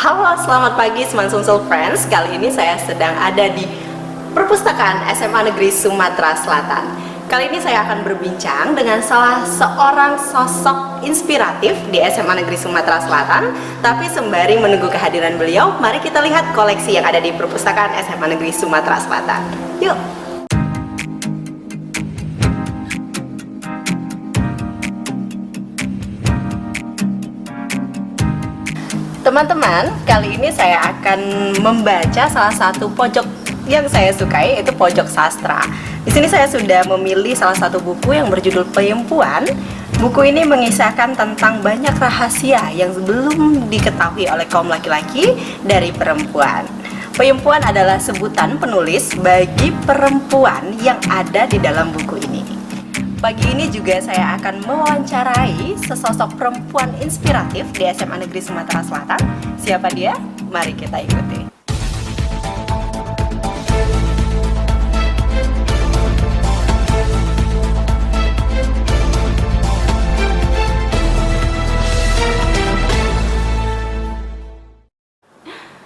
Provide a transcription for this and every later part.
Halo, selamat pagi Seman Sumsel Friends. Kali ini saya sedang ada di Perpustakaan SMA Negeri Sumatera Selatan. Kali ini saya akan berbincang dengan salah seorang sosok inspiratif di SMA Negeri Sumatera Selatan. Tapi sembari menunggu kehadiran beliau, mari kita lihat koleksi yang ada di Perpustakaan SMA Negeri Sumatera Selatan. Yuk! Teman-teman, kali ini saya akan membaca salah satu pojok yang saya sukai, yaitu pojok sastra. Di sini saya sudah memilih salah satu buku yang berjudul Peyempuan. Buku ini mengisahkan tentang banyak rahasia yang belum diketahui oleh kaum laki-laki dari perempuan. Peyempuan adalah sebutan penulis bagi perempuan yang ada di dalam buku ini. Pagi ini juga saya akan mewawancarai sesosok perempuan inspiratif di SMA Negeri Sumatera Selatan. Siapa dia? Mari kita ikuti.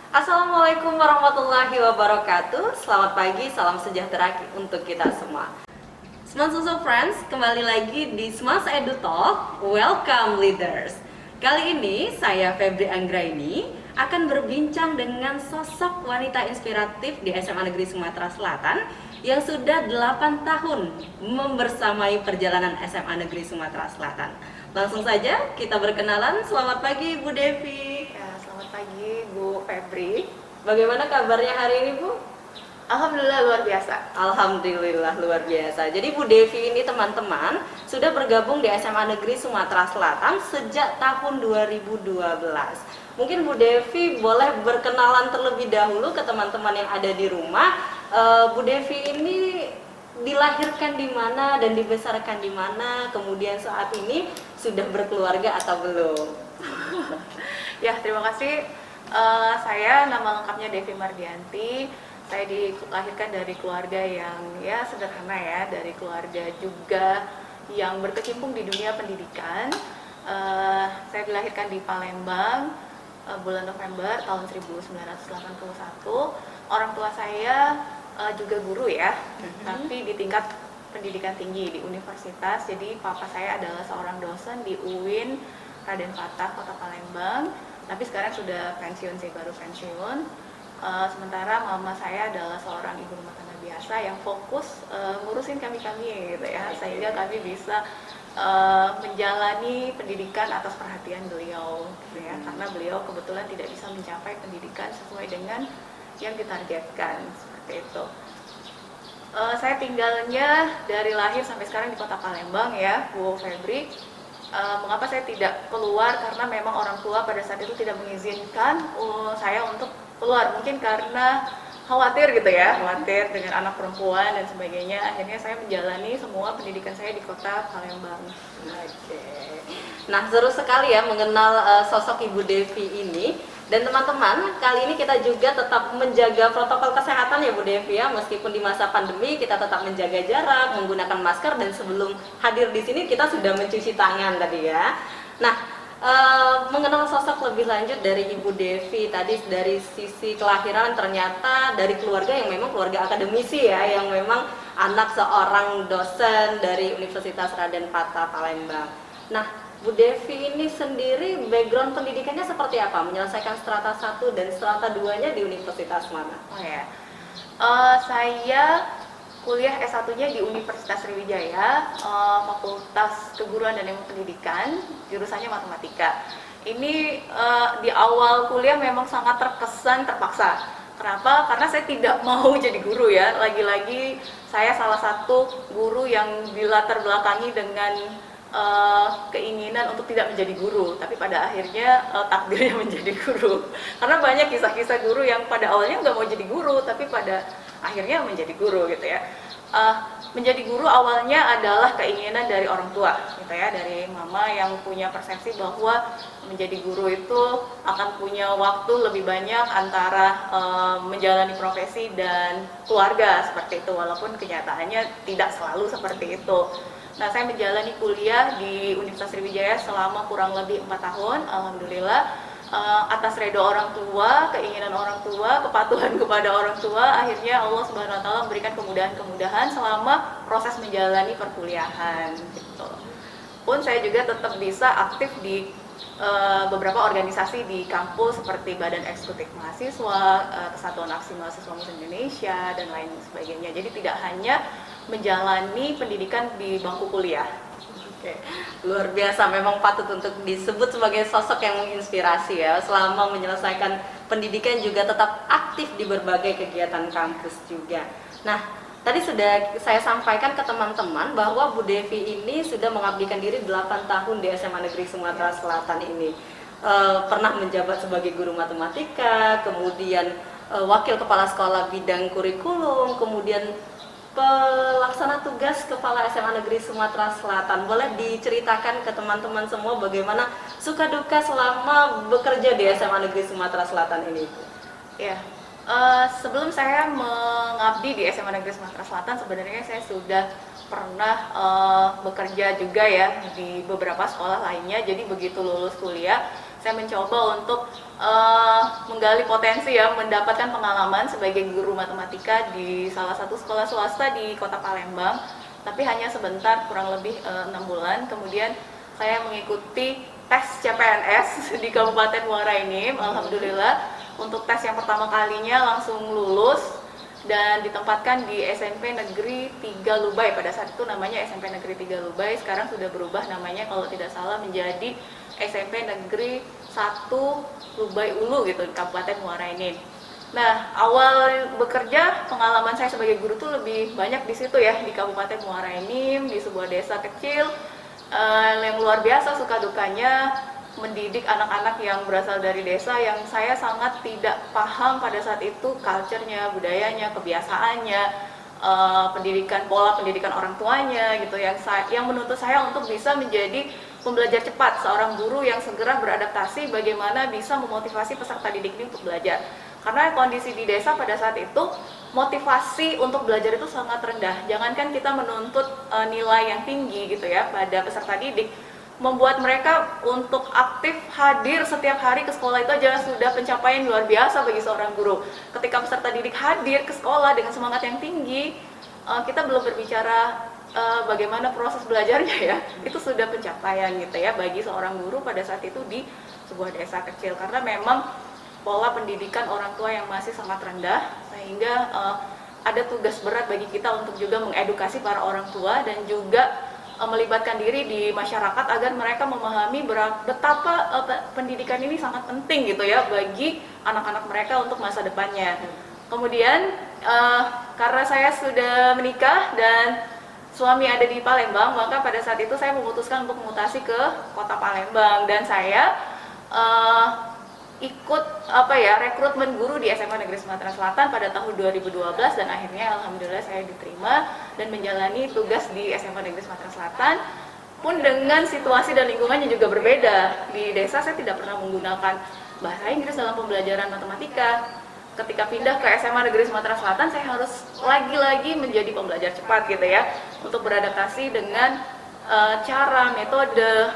Assalamualaikum warahmatullahi wabarakatuh. Selamat pagi, salam sejahtera untuk kita semua. Smart Social Friends, kembali lagi di Smart Edu Talk. Welcome leaders. Kali ini saya Febri Anggraini akan berbincang dengan sosok wanita inspiratif di SMA Negeri Sumatera Selatan yang sudah 8 tahun membersamai perjalanan SMA Negeri Sumatera Selatan. Langsung saja kita berkenalan. Selamat pagi Bu Devi. Ya, selamat pagi Bu Febri. Bagaimana kabarnya hari ini Bu? Alhamdulillah luar biasa. Alhamdulillah luar biasa. Jadi Bu Devi ini teman-teman sudah bergabung di SMA Negeri Sumatera Selatan sejak tahun 2012. Mungkin Bu Devi boleh berkenalan terlebih dahulu ke teman-teman yang ada di rumah. Bu Devi ini dilahirkan di mana dan dibesarkan di mana? Kemudian saat ini sudah berkeluarga atau belum? Ya, terima kasih. Saya nama lengkapnya Devi Mardianti. Saya dilahirkan dari keluarga yang ya sederhana ya, dari keluarga juga yang berkecimpung di dunia pendidikan. Saya dilahirkan di Palembang bulan November tahun 1981. Orang tua saya juga guru ya, tapi di tingkat pendidikan tinggi di universitas. Jadi papa saya adalah seorang dosen di UIN Raden Fatah Kota Palembang, tapi sekarang sudah pensiun sih, baru pensiun. Sementara mama saya adalah seorang ibu rumah tangga biasa yang fokus ngurusin kami-kami gitu ya, sehingga kami bisa menjalani pendidikan atas perhatian beliau gitu ya, karena beliau kebetulan tidak bisa mencapai pendidikan sesuai dengan yang ditargetkan seperti itu. Saya tinggalnya dari lahir sampai sekarang di Kota Palembang ya Bu Febri. Mengapa saya tidak keluar? Karena memang orang tua pada saat itu tidak mengizinkan saya untuk keluar, mungkin karena khawatir gitu ya, khawatir dengan anak perempuan dan sebagainya. Akhirnya saya menjalani semua pendidikan saya di Kota Palembang. Oke. Nah, seru sekali ya mengenal sosok Ibu Devi ini. Dan teman-teman, kali ini kita juga tetap menjaga protokol kesehatan ya Bu Devi ya. Meskipun di masa pandemi kita tetap menjaga jarak, menggunakan masker, dan sebelum hadir di sini kita sudah mencuci tangan tadi ya. Nah, mengenal sosok lebih lanjut dari Ibu Devi tadi, dari sisi kelahiran ternyata dari keluarga yang memang keluarga akademisi ya, yang memang anak seorang dosen dari Universitas Raden Fatah Palembang. Nah, Bu Devi ini sendiri background pendidikannya seperti apa? Menyelesaikan strata 1 dan strata 2-nya di universitas mana? Oh ya, saya kuliah S1-nya di Universitas Sriwijaya, Fakultas Keguruan dan Ilmu Pendidikan, jurusannya matematika. Ini di awal kuliah memang sangat terkesan terpaksa. Kenapa? Karena saya tidak mau jadi guru ya. Lagi-lagi saya salah satu guru yang dilatar belakangi dengan keinginan untuk tidak menjadi guru, tapi pada akhirnya takdirnya menjadi guru. Karena banyak kisah-kisah guru yang pada awalnya nggak mau jadi guru, tapi pada akhirnya menjadi guru gitu ya. Menjadi guru awalnya adalah keinginan dari orang tua gitu ya, dari mama yang punya persepsi bahwa menjadi guru itu akan punya waktu lebih banyak antara menjalani profesi dan keluarga seperti itu, walaupun kenyataannya tidak selalu seperti itu. Nah, saya menjalani kuliah di Universitas Sriwijaya selama kurang lebih 4 tahun, alhamdulillah. atas ridho orang tua, keinginan orang tua, kepatuhan kepada orang tua, akhirnya Allah Subhanahu wa taala memberikan kemudahan-kemudahan selama proses menjalani perkuliahan gitu. Pun saya juga tetap bisa aktif di beberapa organisasi di kampus seperti Badan Eksekutif Mahasiswa, Kesatuan Aksi Mahasiswa Muslim Indonesia, dan lain sebagainya. Jadi tidak hanya menjalani pendidikan di bangku kuliah. Oke, luar biasa, memang patut untuk disebut sebagai sosok yang menginspirasi ya. Selama menyelesaikan pendidikan juga tetap aktif di berbagai kegiatan kampus juga. Nah, tadi sudah saya sampaikan ke teman-teman bahwa Bu Devi ini sudah mengabdikan diri 8 tahun di SMA Negeri Sumatera Selatan ini. Pernah menjabat sebagai guru matematika, kemudian wakil kepala sekolah bidang kurikulum, kemudian pelaksana tugas Kepala SMA Negeri Sumatera Selatan. Boleh diceritakan ke teman-teman semua bagaimana suka duka selama bekerja di SMA Negeri Sumatera Selatan ini, Bu? Ya, sebelum saya mengabdi di SMA Negeri Sumatera Selatan, sebenarnya saya sudah pernah bekerja juga ya di beberapa sekolah lainnya. Jadi begitu lulus kuliah, saya mencoba untuk menggali potensi ya, mendapatkan pengalaman sebagai guru matematika di salah satu sekolah swasta di Kota Palembang, tapi hanya sebentar, kurang lebih 6 bulan. Kemudian saya mengikuti tes CPNS di Kabupaten Muara Enim. Alhamdulillah untuk tes yang pertama kalinya langsung lulus dan ditempatkan di SMP Negeri 3 Lubay. Pada saat itu namanya SMP Negeri 3 Lubay, sekarang sudah berubah namanya kalau tidak salah menjadi SMP Negeri 1 Lubay Ulu gitu di Kabupaten Muara Enim. Nah, awal bekerja pengalaman saya sebagai guru tuh lebih banyak di situ ya, di Kabupaten Muara Enim, di sebuah desa kecil yang luar biasa. Suka dukanya mendidik anak-anak yang berasal dari desa yang saya sangat tidak paham pada saat itu culture-nya, budayanya, kebiasaannya, pola pendidikan orang tuanya gitu, yang menuntut saya untuk bisa menjadi pembelajar cepat, seorang guru yang segera beradaptasi bagaimana bisa memotivasi peserta didik ini untuk belajar. Karena kondisi di desa pada saat itu motivasi untuk belajar itu sangat rendah. Jangankan kita menuntut nilai yang tinggi gitu ya pada peserta didik, membuat mereka untuk aktif hadir setiap hari ke sekolah itu aja sudah pencapaian luar biasa bagi seorang guru. Ketika peserta didik hadir ke sekolah dengan semangat yang tinggi, kita belum berbicara bagaimana proses belajarnya ya, itu sudah pencapaian gitu ya bagi seorang guru pada saat itu di sebuah desa kecil. Karena memang pola pendidikan orang tua yang masih sangat rendah, sehingga ada tugas berat bagi kita untuk juga mengedukasi para orang tua dan juga melibatkan diri di masyarakat agar mereka memahami betapa pendidikan ini sangat penting gitu ya bagi anak-anak mereka untuk masa depannya. Kemudian karena saya sudah menikah dan suami ada di Palembang, maka pada saat itu saya memutuskan untuk memutasi ke Kota Palembang dan saya ikut rekrutmen guru di SMA Negeri Sumatera Selatan pada tahun 2012 dan akhirnya alhamdulillah saya diterima dan menjalani tugas di SMA Negeri Sumatera Selatan. Pun dengan situasi dan lingkungannya juga berbeda. Di desa saya tidak pernah menggunakan bahasa Inggris dalam pembelajaran matematika. Ketika pindah ke SMA Negeri Sumatera Selatan, saya harus lagi-lagi menjadi pembelajar cepat gitu ya, untuk beradaptasi dengan cara, metode,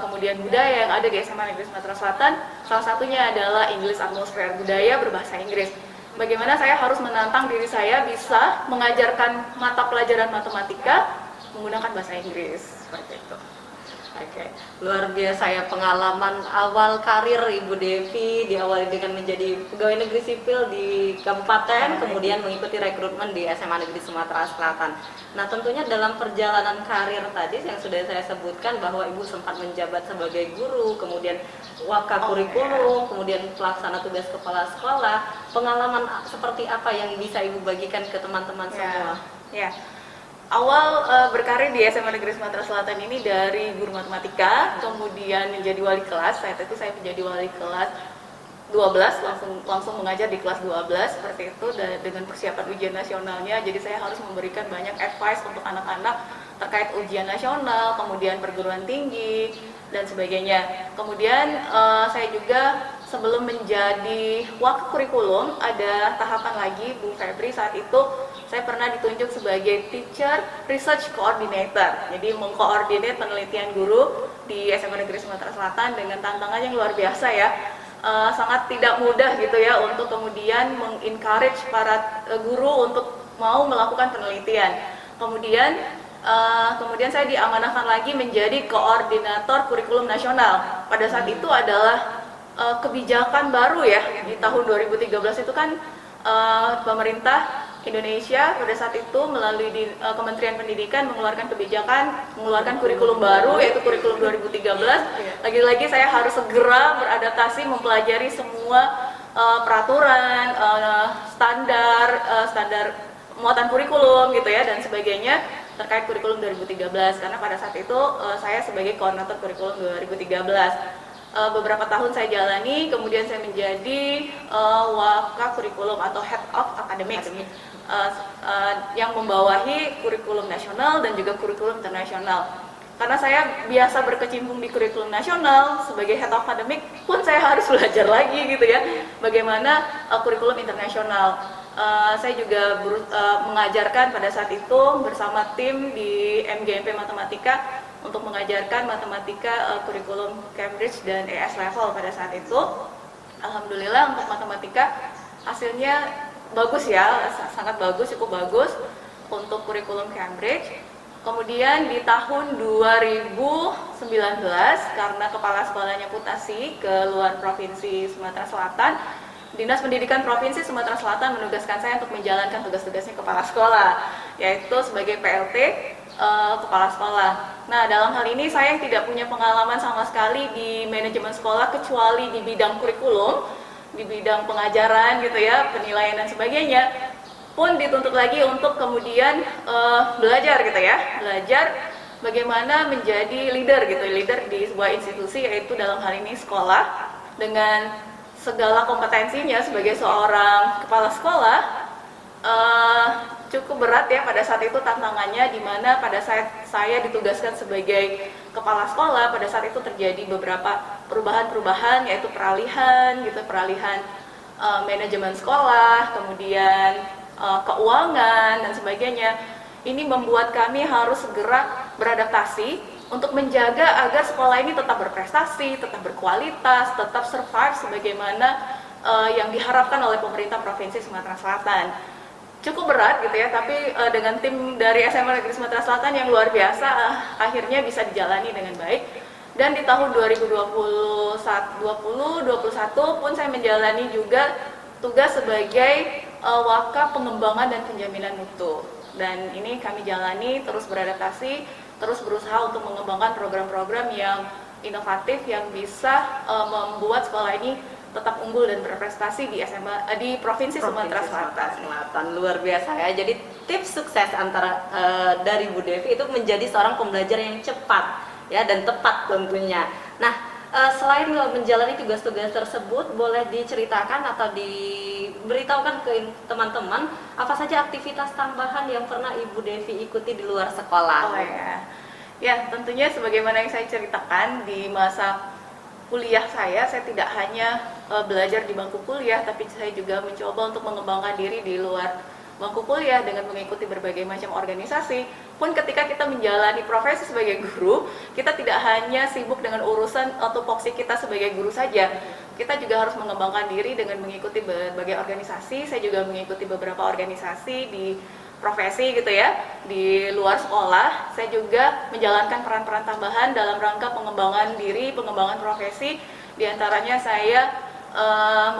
kemudian budaya yang ada di SMA Negeri Sumatera Selatan. Salah satunya adalah English Atmosphere, budaya berbahasa Inggris. Bagaimana saya harus menantang diri saya bisa mengajarkan mata pelajaran matematika menggunakan bahasa Inggris, seperti itu. Oke, luar biasa ya pengalaman awal karir Ibu Devi, diawali dengan menjadi pegawai negeri sipil di kabupaten, kemudian mengikuti rekrutmen di SMA Negeri Sumatera Selatan. Nah, tentunya dalam perjalanan karir tadi yang sudah saya sebutkan bahwa Ibu sempat menjabat sebagai guru, kemudian wakakurikulum, kemudian pelaksana tugas kepala sekolah. Pengalaman seperti apa yang bisa Ibu bagikan ke teman-teman semua? Ya. Awal berkarir di SMA Negeri Sumatera Selatan ini dari guru matematika, kemudian menjadi wali kelas. Saat itu saya menjadi wali kelas 12, langsung mengajar di kelas 12 seperti itu, dengan persiapan ujian nasionalnya. Jadi saya harus memberikan banyak advice untuk anak-anak terkait ujian nasional, kemudian perguruan tinggi dan sebagainya. Kemudian saya juga sebelum menjadi wakakurikulum ada tahapan lagi, Bu Febri. Saat itu saya pernah ditunjuk sebagai Teacher Research Coordinator, jadi mengkoordinat penelitian guru di SMA Negeri Sumatera Selatan dengan tantangan yang luar biasa ya. sangat tidak mudah gitu ya untuk kemudian mengencourage para guru untuk mau melakukan penelitian. Kemudian saya diamanahkan lagi menjadi koordinator kurikulum nasional. Pada saat itu adalah kebijakan baru ya, di tahun 2013 itu kan pemerintah Indonesia pada saat itu melalui Kementerian Pendidikan mengeluarkan kurikulum baru, yaitu kurikulum 2013. Lagi-lagi saya harus segera beradaptasi mempelajari semua peraturan, standar muatan kurikulum gitu ya dan sebagainya terkait kurikulum 2013, karena pada saat itu saya sebagai koordinator kurikulum 2013. Beberapa tahun saya jalani, kemudian saya menjadi Waka Kurikulum atau Head of Academics yang membawahi kurikulum nasional dan juga kurikulum internasional. Karena saya biasa berkecimpung di kurikulum nasional, sebagai Head of Academic pun saya harus belajar lagi gitu ya, bagaimana kurikulum internasional. Saya juga mengajarkan pada saat itu bersama tim di MGMP Matematika untuk mengajarkan matematika kurikulum Cambridge dan ES level pada saat itu. Alhamdulillah untuk matematika hasilnya bagus ya, sangat bagus, cukup bagus untuk kurikulum Cambridge. Kemudian di tahun 2019 karena kepala sekolahnya mutasi ke luar provinsi Sumatera Selatan, Dinas Pendidikan Provinsi Sumatera Selatan menugaskan saya untuk menjalankan tugas-tugasnya kepala sekolah, yaitu sebagai PLT kepala sekolah. Nah, dalam hal ini saya tidak punya pengalaman sama sekali di manajemen sekolah kecuali di bidang kurikulum, di bidang pengajaran gitu ya, penilaian dan sebagainya. Pun dituntut lagi untuk kemudian belajar gitu ya, belajar bagaimana menjadi leader gitu, leader di sebuah institusi, yaitu dalam hal ini sekolah, dengan segala kompetensinya sebagai seorang kepala sekolah. Cukup berat ya pada saat itu tantangannya, di mana pada saat saya ditugaskan sebagai kepala sekolah, pada saat itu terjadi beberapa perubahan-perubahan, yaitu peralihan manajemen sekolah, kemudian keuangan dan sebagainya. Ini membuat kami harus segera beradaptasi untuk menjaga agar sekolah ini tetap berprestasi, tetap berkualitas, tetap survive sebagaimana yang diharapkan oleh pemerintah Provinsi Sumatera Selatan. Cukup berat gitu ya, tapi dengan tim dari SMA Negeri Sumatera Selatan yang luar biasa, akhirnya bisa dijalani dengan baik. Dan di tahun 2021 pun saya menjalani juga tugas sebagai Waka Pengembangan dan Penjaminan Mutu. Dan ini kami jalani, terus beradaptasi, terus berusaha untuk mengembangkan program-program yang inovatif yang bisa membuat sekolah ini tetap unggul dan berprestasi di Provinsi Sumatera Selatan. Luar biasa ya. Jadi tips sukses antara dari Bu Devi itu menjadi seorang pembelajar yang cepat ya dan tepat tentunya. Nah, selain menjalani tugas-tugas tersebut, boleh diceritakan atau diberitahukan ke teman-teman apa saja aktivitas tambahan yang pernah Ibu Devi ikuti di luar sekolah? Oh ya. Ya, tentunya sebagaimana yang saya ceritakan di masa kuliah saya tidak hanya belajar di bangku kuliah, tapi saya juga mencoba untuk mengembangkan diri di luar bangku kuliah dengan mengikuti berbagai macam organisasi. Pun ketika kita menjalani profesi sebagai guru, kita tidak hanya sibuk dengan urusan atau tupoksi kita sebagai guru saja. Kita juga harus mengembangkan diri dengan mengikuti berbagai organisasi. Saya juga mengikuti beberapa organisasi di profesi gitu ya, di luar sekolah. Saya juga menjalankan peran-peran tambahan dalam rangka pengembangan diri, pengembangan profesi. Di antaranya saya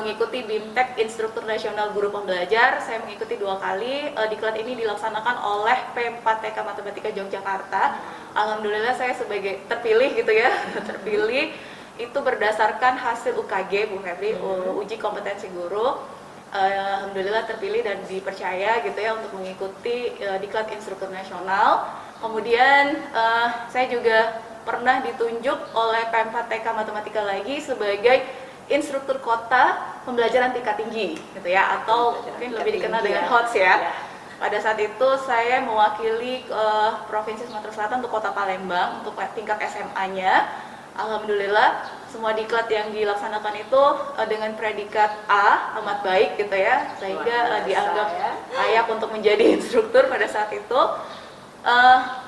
mengikuti BIMTEK Instruktur Nasional Guru Pembelajar. Saya mengikuti 2 kali. Diklat ini dilaksanakan oleh P4TK Matematika Yogyakarta. Alhamdulillah saya sebagai terpilih gitu ya, terpilih itu berdasarkan hasil UKG Bu Febri, uji kompetensi guru. Alhamdulillah terpilih dan dipercaya gitu ya untuk mengikuti diklat instruktur nasional. Kemudian saya juga pernah ditunjuk oleh P4TK Matematika lagi sebagai instruktur kota pembelajaran tingkat tinggi gitu ya, atau mungkin lebih dikenal dengan HOTS ya. Pada saat itu saya mewakili Provinsi Sumatera Selatan untuk Kota Palembang untuk tingkat SMA-nya. Alhamdulillah semua diklat yang dilaksanakan itu dengan predikat A, amat baik gitu ya, sehingga dianggap layak untuk menjadi instruktur pada saat itu.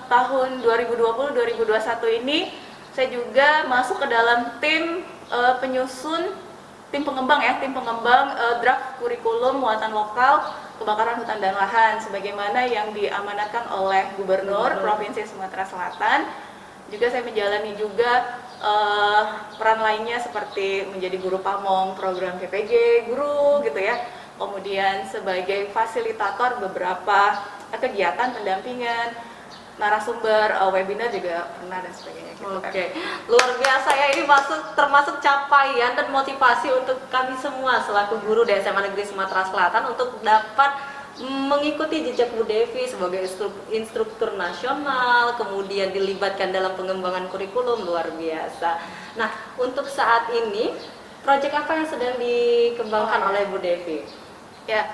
Tahun 2020-2021 ini saya juga masuk ke dalam tim penyusun tim pengembang draft kurikulum muatan lokal kebakaran hutan dan lahan sebagaimana yang diamanatkan oleh Gubernur Provinsi Sumatera Selatan. Juga saya menjalani juga peran lainnya seperti menjadi guru pamong program PPG guru gitu ya. Kemudian sebagai fasilitator beberapa kegiatan pendampingan narasumber, webinar juga pernah dan sebagainya gitu. Oke, luar biasa ya, ini termasuk capaian dan motivasi untuk kami semua selaku guru di SMA Negeri Sumatera Selatan untuk dapat mengikuti jejak Bu Devi sebagai instruktur nasional, kemudian dilibatkan dalam pengembangan kurikulum, luar biasa. Nah, untuk saat ini, proyek apa yang sedang dikembangkan oleh Bu Devi? Ya,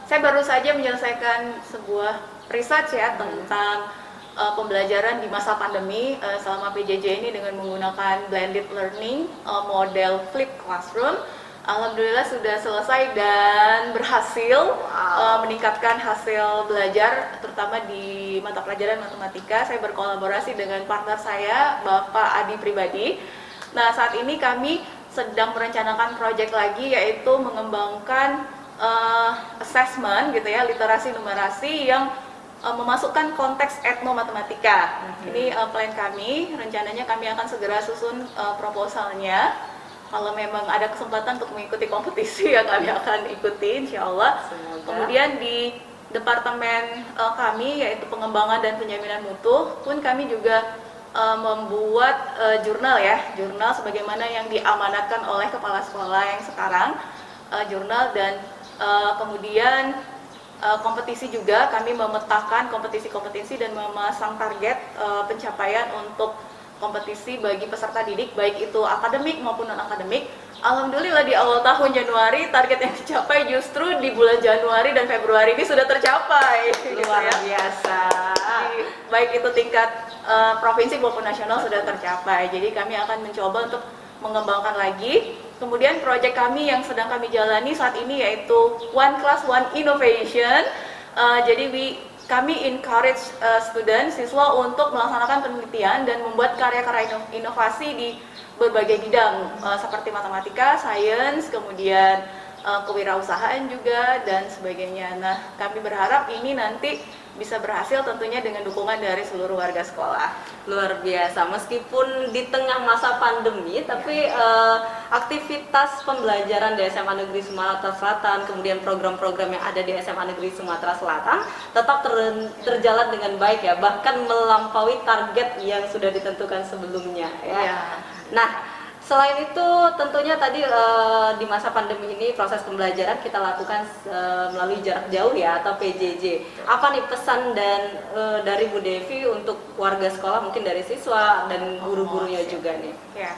saya baru saja menyelesaikan sebuah research ya tentang pembelajaran di masa pandemi selama PJJ ini dengan menggunakan blended learning model flip classroom. Alhamdulillah sudah selesai dan berhasil meningkatkan hasil belajar terutama di mata pelajaran matematika. Saya berkolaborasi dengan partner saya Bapak Adi Pribadi. Nah, saat ini kami sedang merencanakan proyek lagi yaitu mengembangkan assessment gitu ya, literasi numerasi yang memasukkan konteks etnomatematika. Ini plan kami, rencananya kami akan segera susun proposalnya. Kalau memang ada kesempatan untuk mengikuti kompetisi ya kami akan ikuti insya Allah. Semoga. Kemudian di departemen kami yaitu pengembangan dan penjaminan mutu pun kami juga membuat jurnal sebagaimana yang diamanatkan oleh kepala sekolah yang sekarang, jurnal dan kemudian kompetisi juga kami memetakan kompetisi-kompetisi dan memasang target pencapaian untuk kompetisi bagi peserta didik baik itu akademik maupun non akademik. Alhamdulillah di awal tahun Januari target yang dicapai justru di bulan Januari dan Februari ini sudah tercapai. Luar biasa. Baik itu tingkat provinsi maupun nasional sudah tercapai. Jadi kami akan mencoba untuk mengembangkan lagi. Kemudian proyek kami yang sedang kami jalani saat ini yaitu One Class One Innovation. Jadi kami encourage siswa untuk melaksanakan penelitian dan membuat karya-karya inovasi di berbagai bidang seperti matematika, sains, kemudian kewirausahaan juga dan sebagainya. Nah, kami berharap ini nanti bisa berhasil tentunya dengan dukungan dari seluruh warga sekolah. Luar biasa, meskipun di tengah masa pandemi, tapi aktivitas pembelajaran di SMA Negeri Sumatera Selatan, kemudian program-program yang ada di SMA Negeri Sumatera Selatan tetap terjalan dengan baik ya, bahkan melampaui target yang sudah ditentukan sebelumnya ya. Nah, selain itu tentunya tadi di masa pandemi ini proses pembelajaran kita lakukan melalui jarak jauh ya atau PJJ. Apa nih pesan dan dari Bu Devi untuk warga sekolah, mungkin dari siswa dan guru-gurunya juga nih? Ya.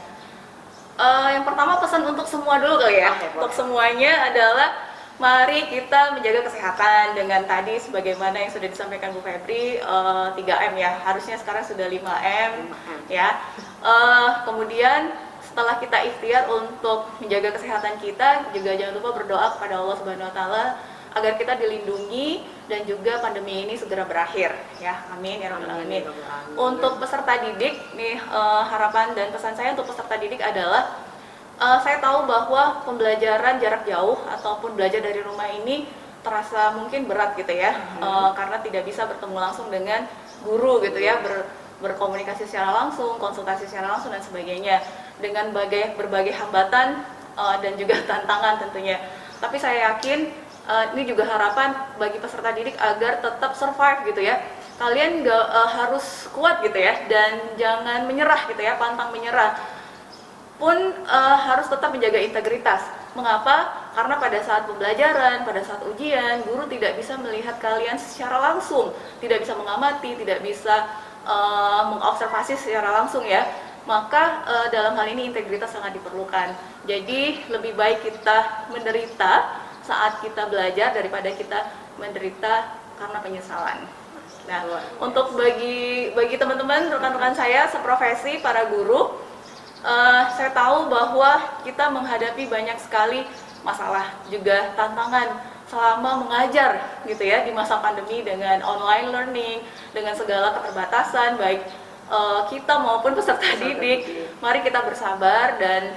Yang pertama pesan untuk semua dulu kali ya. Untuk semuanya adalah mari kita menjaga kesehatan dengan tadi sebagaimana yang sudah disampaikan Bu Febri 3M ya. Harusnya sekarang sudah 5M ya. Kemudian setelah kita ikhtiar untuk menjaga kesehatan kita, juga jangan lupa berdoa kepada Allah Subhanahu wa taala agar kita dilindungi dan juga pandemi ini segera berakhir ya. Amin ya rabbal alamin. Untuk peserta didik nih harapan dan pesan saya untuk peserta didik adalah saya tahu bahwa pembelajaran jarak jauh ataupun belajar dari rumah ini terasa mungkin berat gitu ya. Karena tidak bisa bertemu langsung dengan guru gitu ya, berkomunikasi secara langsung, konsultasi secara langsung dan sebagainya dengan berbagai hambatan dan juga tantangan tentunya. Tapi saya yakin ini juga harapan bagi peserta didik agar tetap survive gitu ya. Kalian harus kuat gitu ya dan jangan menyerah gitu ya, pantang menyerah. Pun harus tetap menjaga integritas. Mengapa? Karena pada saat pembelajaran, pada saat ujian, guru tidak bisa melihat kalian secara langsung, tidak bisa mengamati, tidak bisa mengobservasi secara langsung ya. Maka dalam hal ini integritas sangat diperlukan. Jadi lebih baik kita menderita saat kita belajar daripada kita menderita karena penyesalan. Nah, untuk bagi teman-teman, rekan-rekan saya seprofesi para guru, saya tahu bahwa kita menghadapi banyak sekali masalah juga tantangan selama mengajar gitu ya di masa pandemi dengan online learning, dengan segala keterbatasan baik kita maupun peserta didik. Mari kita bersabar dan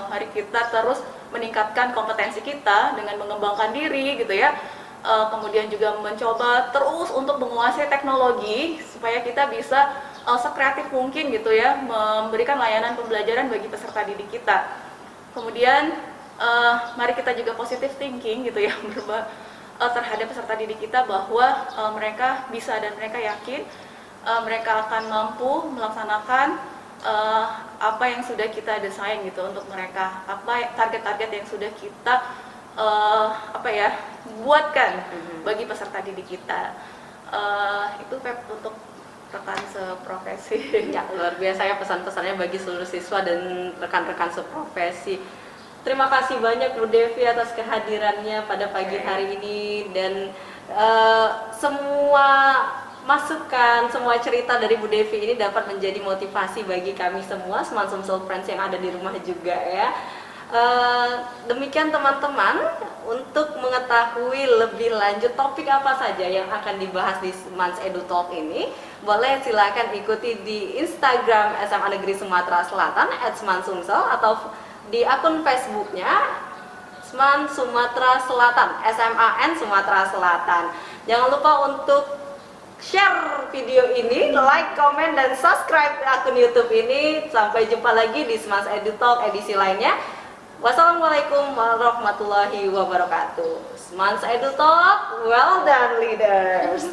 mari kita terus meningkatkan kompetensi kita dengan mengembangkan diri gitu ya. Kemudian juga mencoba terus untuk menguasai teknologi supaya kita bisa sekreatif mungkin gitu ya memberikan layanan pembelajaran bagi peserta didik kita. Kemudian mari kita juga positive thinking gitu ya terhadap peserta didik kita bahwa mereka bisa dan mereka yakin mereka akan mampu melaksanakan apa yang sudah kita desain gitu untuk mereka, apa target-target yang sudah kita buatkan bagi peserta didik kita. Itu Pep untuk rekan seprofesi. Ya, luar biasa ya pesan-pesannya bagi seluruh siswa dan rekan-rekan seprofesi. Terima kasih banyak Bu Devi atas kehadirannya pada pagi hari ini dan semua masukan, semua cerita dari Bu Devi ini dapat menjadi motivasi bagi kami semua Seman Sumsel Friends yang ada di rumah juga ya. Demikian teman-teman, untuk mengetahui lebih lanjut topik apa saja yang akan dibahas di Seman's Edu Talk ini, boleh silakan ikuti di Instagram SMA Negeri Sumatera Selatan @semansumsel atau di akun Facebooknya Seman Sumatera Selatan, SMAN Sumatera Selatan. Jangan lupa untuk share video ini, like, komen, dan subscribe akun YouTube ini. Sampai jumpa lagi di Seman's Edu Talk edisi lainnya. Wassalamualaikum warahmatullahi wabarakatuh. Seman's Edu Talk, well done leaders.